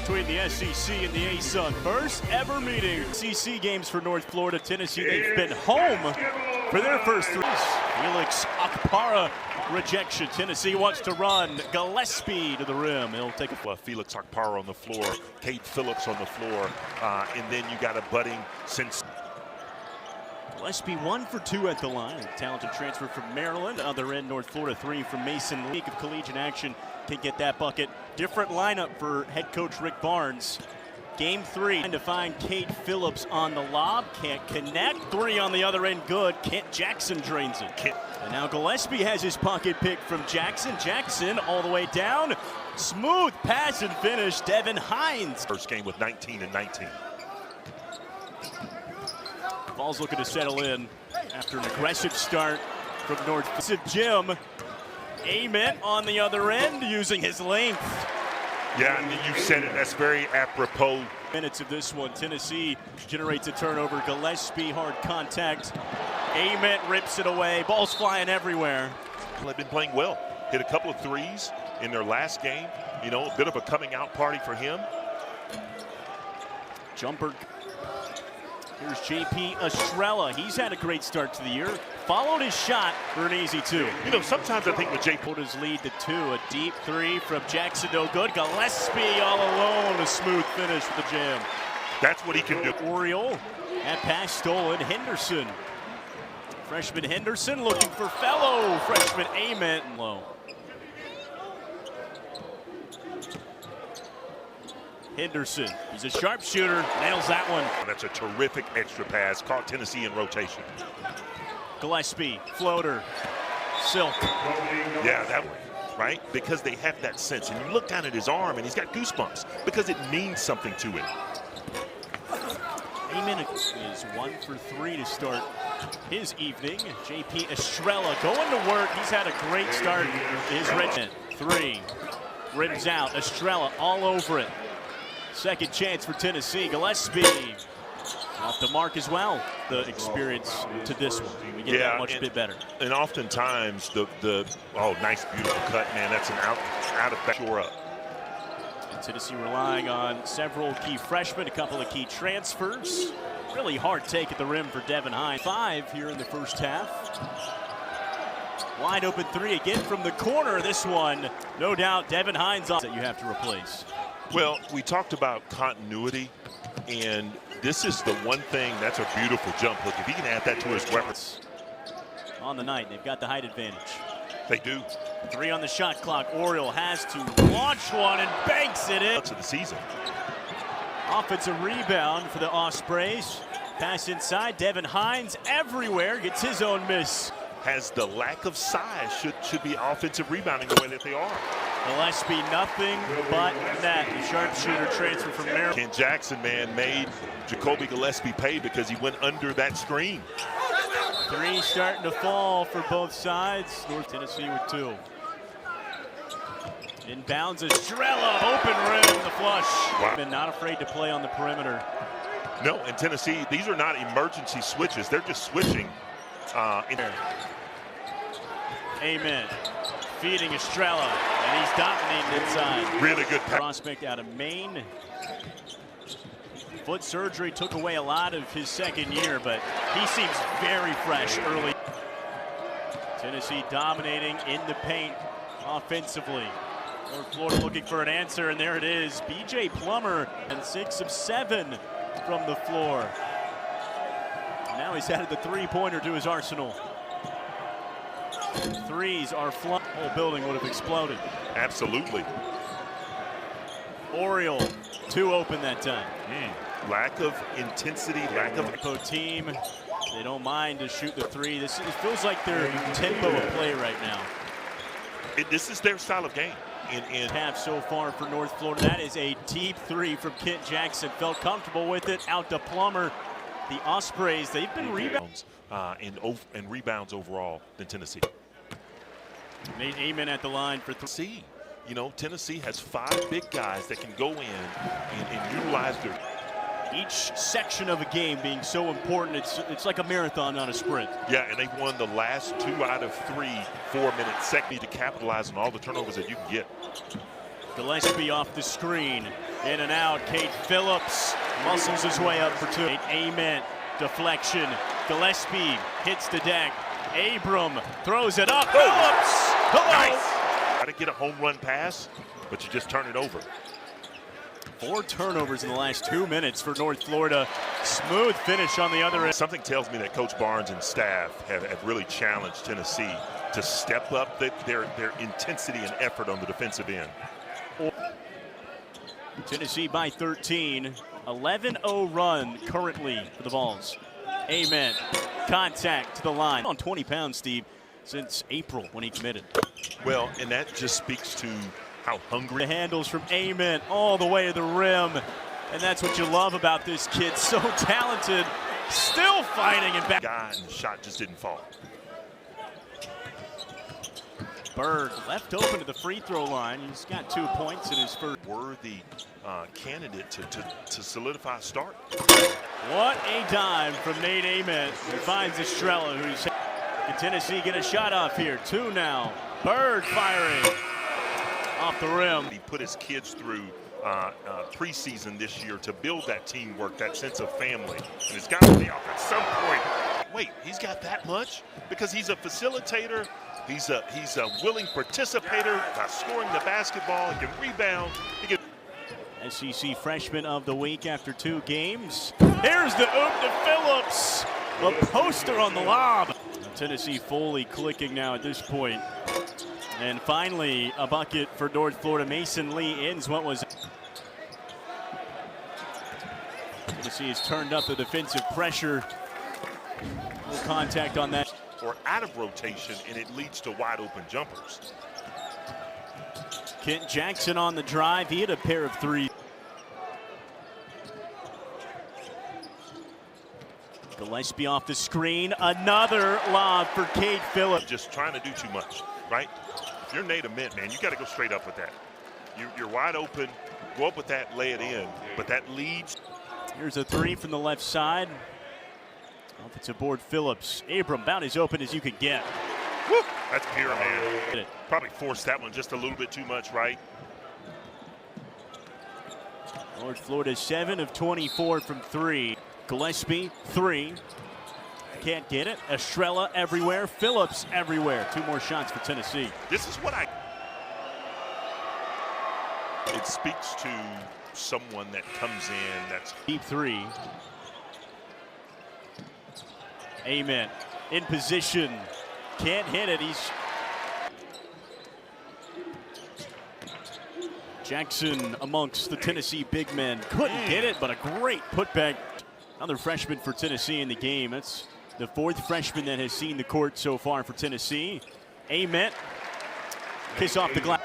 between the SEC and the ASUN. First ever meeting. SEC games for North Florida, Tennessee. They've been home for their first three. Felix Akpara rejection. Tennessee wants to run. Gillespie to the rim. He'll take a Felix Akpara on the floor, Cade Phillips on the floor, and then you got a budding since. Gillespie 1 for 2 at the line. Talented transfer from Maryland. Other end, North Florida 3 from Mason. League of collegiate action can get that bucket. Different lineup for head coach Rick Barnes. Game 3, trying to find Cade Phillips on the lob. Can't connect. 3 on the other end, good. Kent Jackson drains it. And now Gillespie has his pocket pick from Jackson. Jackson all the way down. Smooth pass and finish. Devin Hines. First game with 19 and 19. Ball's looking to settle in after an aggressive start from North. Jim Ament on the other end using his length. Yeah, you said it. That's very apropos. Minutes of this one. Tennessee generates a turnover. Gillespie hard contact. Ament rips it away. Ball's flying everywhere. They've been playing well. Hit a couple of threes in their last game. You know, a bit of a coming out party for him. Jumper. Here's JP Estrella. He's had a great start to the year. Followed his shot for an easy 2. You know, sometimes I think with JP. Put his lead to 2. A deep 3 from Jackson. No good. Gillespie all alone. A smooth finish with the jam. That's what he can do. Oriole. That pass stolen. Henderson. Freshman Henderson looking for fellow freshman Ament. Low. Henderson, he's a sharpshooter, nails that one. That's a terrific extra pass, caught Tennessee in rotation. Gillespie, floater, Silk. Yeah, that one, right? Because they have that sense. And you look down at his arm and he's got goosebumps because it means something to him. Ament is 1 for 3 to start his evening. JP Estrella going to work. He's had a great start. His regiment. 3, rims out, Estrella all over it. Second chance for Tennessee. Gillespie off the mark as well. The experience to this one. We get that much bit better. And oftentimes the nice beautiful cut, man. That's an out of shore up. Tennessee relying on several key freshmen, a couple of key transfers. Really hard take at the rim for Devin Hines. 5 here in the first half. Wide open 3 again from the corner. This one, no doubt, Devin Hines that you have to replace. Well, we talked about continuity, and this is the one thing that's a beautiful jump hook. If he can add that to his weapons. On the night, they've got the height advantage. They do. 3 on the shot clock. Oriole has to launch one and banks it in. To the season. Offensive rebound for the Ospreys. Pass inside. Devin Hines everywhere. Gets his own miss. Has the lack of size should be offensive rebounding the way that they are. Gillespie nothing but net. The sharpshooter transfer from Maryland. Kent Jackson, man, made Jacoby Gillespie pay because he went under that screen. 3 starting to fall for both sides. North Tennessee with 2. Inbounds Estrella, open rim, the flush. Wow. Been not afraid to play on the perimeter. No, and Tennessee, these are not emergency switches. They're just switching. Amen. Feeding Estrella, and he's dominating inside. Really good Prospect out of Maine. Foot surgery took away a lot of his second year, but he seems very fresh early. Tennessee dominating in the paint offensively. North Florida looking for an answer, and there it is. B.J. Plummer, and 6 of 7 from the floor. Now he's added the 3-pointer to his arsenal. 3s are flying. The whole building would have exploded. Absolutely. Oriole, 2 open that time. Lack of intensity, lack of team. They don't mind to shoot the 3. It feels like their tempo of play right now. This is their style of game. In half so far for North Florida. That is a deep 3 from Kent Jackson. Felt comfortable with it. Out to Plummer. The Ospreys, they've been rebounds and rebounds overall than Tennessee. Made Amen at the line for 3. You know, Tennessee has 5 big guys that can go in and utilize their. Each section of a game being so important, it's like a marathon, not a sprint. Yeah, and they've won the last 2 out of 3 4-minute second to capitalize on all the turnovers that you can get. Gillespie off the screen. In and out, Cade Phillips muscles his way up for two. Ament, deflection. Gillespie hits the deck. Abram throws it up. Phillips! Hello! Nice. Got to get a home run pass, but you just turn it over. 4 turnovers in the last 2 minutes for North Florida. Smooth finish on the other end. Something tells me that Coach Barnes and staff have really challenged Tennessee to step up their intensity and effort on the defensive end. Tennessee by 13. 11-0 run currently for the Vols. Amen. Contact to the line. On 20 pounds, Steve, since April when he committed. Well, and that just speaks to how hungry. The handles from Amen all the way to the rim. And that's what you love about this kid. So talented, still fighting and back. Guy and the shot just didn't fall. Bird left open to the free throw line. He's got 2 points in his first. Worthy candidate to solidify a start. What a dime from Nate Ament. He finds Estrella, who's. Can Tennessee get a shot off here? 2 now. Bird firing off the rim. He put his kids through preseason this year to build that teamwork, that sense of family. And it's got to be off at some point. Wait, he's got that much? Because he's a facilitator. He's a willing participator, scoring the basketball. He can rebound. He can. SEC Freshman of the Week after 2 games. Here's the oop to Phillips. The poster on the lob. Tennessee fully clicking now at this point. And finally, a bucket for North Florida. Mason Lee ends what was. Tennessee has turned up the defensive pressure. No contact on that. Or out of rotation, and it leads to wide open jumpers. Kent Jackson on the drive. He hit a pair of 3. Gillespie off the screen. Another lob for Cade Phillips. Just trying to do too much, right? If you're Nate Ament, man, you got to go straight up with that. You're wide open. Go up with that, lay it in. But that leads. Here's a 3 from the left side. Offensive board, Phillips. Abram about as open as you could get. Woo! That's pure, man. Probably forced that one just a little bit too much, right? North Florida 7 of 24 from 3. Gillespie, 3. Can't get it. Estrella everywhere. Phillips everywhere. 2 more shots for Tennessee. This is what it speaks to someone that comes in that's deep 3. Amen. In position. Can't hit it. He's Jackson amongst the Tennessee big men. Couldn't get it, but a great putback. Another freshman for Tennessee in the game. That's the 4th freshman that has seen the court so far for Tennessee. Amen. Kiss off the glass.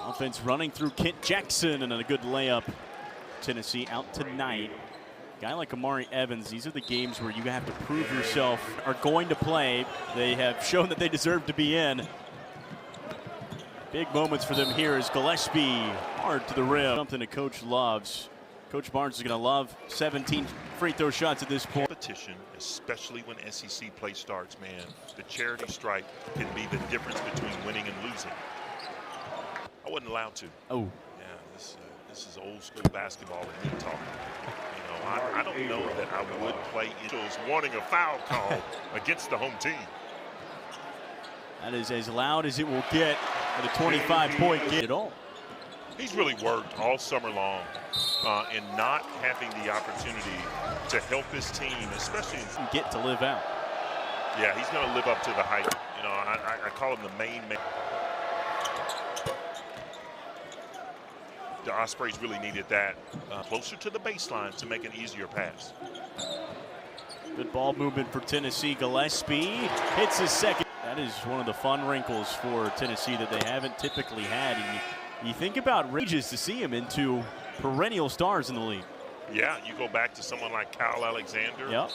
Offense running through Kent Jackson and a good layup. Tennessee out tonight. Guy like Amari Evans, these are the games where you have to prove yourself, are going to play. They have shown that they deserve to be in. Big moments for them here as Gillespie hard to the rim. Something that Coach loves. Coach Barnes is going to love 17 free throw shots at this point. Competition, especially when SEC play starts, man. The charity stripe can be the difference between winning and losing. I wasn't allowed to. Oh. Yeah, this is old school basketball and me talking. You know, I don't know that I would play Angels wanting a foul call against the home team. That is as loud as it will get at a 25-point game at all. He's really worked all summer long and not having the opportunity to help his team, especially get to live out. Yeah, he's going to live up to the hype. You know, I call him the main man. The Ospreys really needed that closer to the baseline to make an easier pass. Good ball movement for Tennessee. Gillespie hits his second. That is one of the fun wrinkles for Tennessee that they haven't typically had. And you think about ranges to see him into perennial stars in the league. Yeah, you go back to someone like Kyle Alexander. Yep.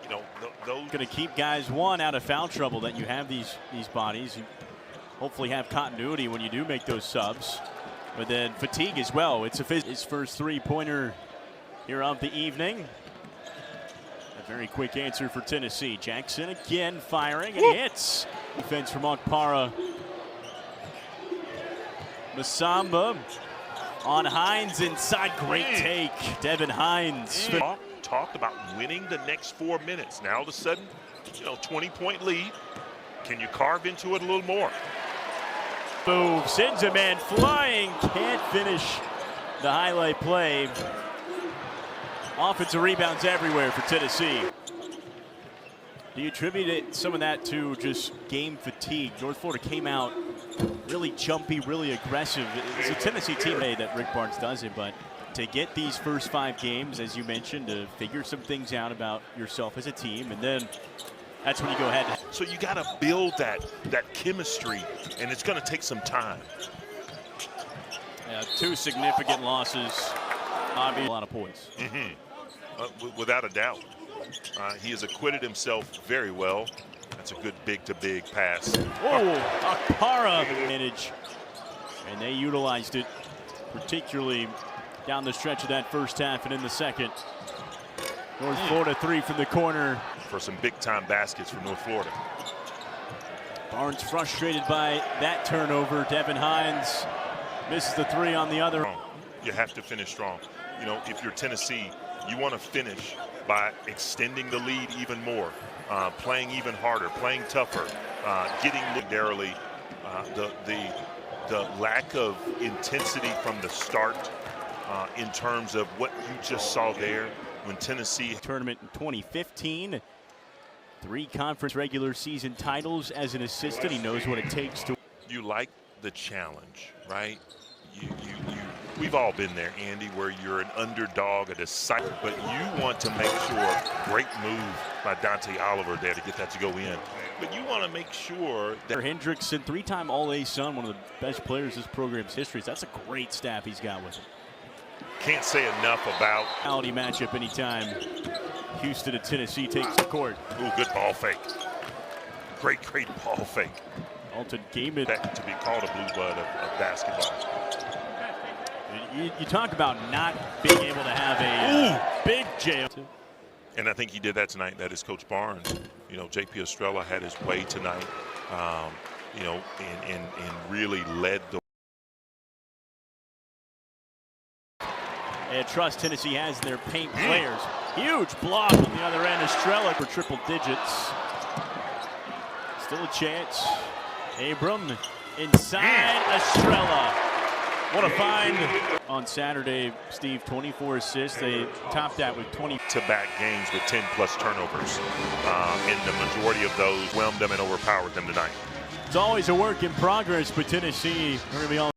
You know, those going to keep guys out of foul trouble. That you have these bodies. You hopefully have continuity when you do make those subs. But then fatigue as well. It's his first 3-pointer here of the evening. A very quick answer for Tennessee. Jackson again firing, and he hits. Defense from Okpara Masamba on Hines inside. Great take. Devin Hines. Talked about winning the next 4 minutes. Now all of a sudden, 20-point lead. Can you carve into it a little more? Move, sends a man flying, can't finish the highlight play. Offensive rebounds everywhere for Tennessee. Do you attribute some of that to just game fatigue? North Florida came out really jumpy, really aggressive. It's a Tennessee team today that Rick Barnes doesn't, but to get these first 5 games, as you mentioned, to figure some things out about yourself as a team, and then that's when you go ahead. So you got to build that chemistry, and it's going to take some time. Yeah, 2 significant losses, obviously a lot of points. Without a doubt. He has acquitted himself very well. That's a good big-to-big pass. Oh, Akpara advantage. And they utilized it, particularly down the stretch of that first half and in the second. North Florida 3 from the corner. For some big-time baskets from North Florida. Barnes frustrated by that turnover. Devin Hines misses the 3 on the other. You have to finish strong. If you're Tennessee, you want to finish by extending the lead even more, playing even harder, playing tougher, getting narrowly. The lack of intensity from the start in terms of what you just saw there when Tennessee tournament in 2015, 3 conference regular season titles as an assistant. He knows what it takes to. You like the challenge, right? We've all been there, Andy, where you're an underdog at a site, but you want to make sure, great move by Dante Oliver there to get that to go in. But you want to make sure that Hendrickson, 3-time All-A-Sun, one of the best players in this program's history. That's a great staff he's got with him. Can't say enough about quality matchup anytime Houston and Tennessee takes the court. Ooh, good ball fake. Great ball fake. Alton gave it to be called a blue blood of basketball. You talk about not being able to have a big jam. And I think he did that tonight. That is Coach Barnes. J.P. Estrella had his way tonight, and really led the. And trust Tennessee has in their paint players. Huge block on the other end. Estrella for triple digits. Still a chance. Abram inside Estrella. What a find on Saturday, Steve. 24 assists. They topped that with 20 back-to-back games with 10+ turnovers. And the majority of those whelmed them and overpowered them tonight. It's always a work in progress, but Tennessee are going to be all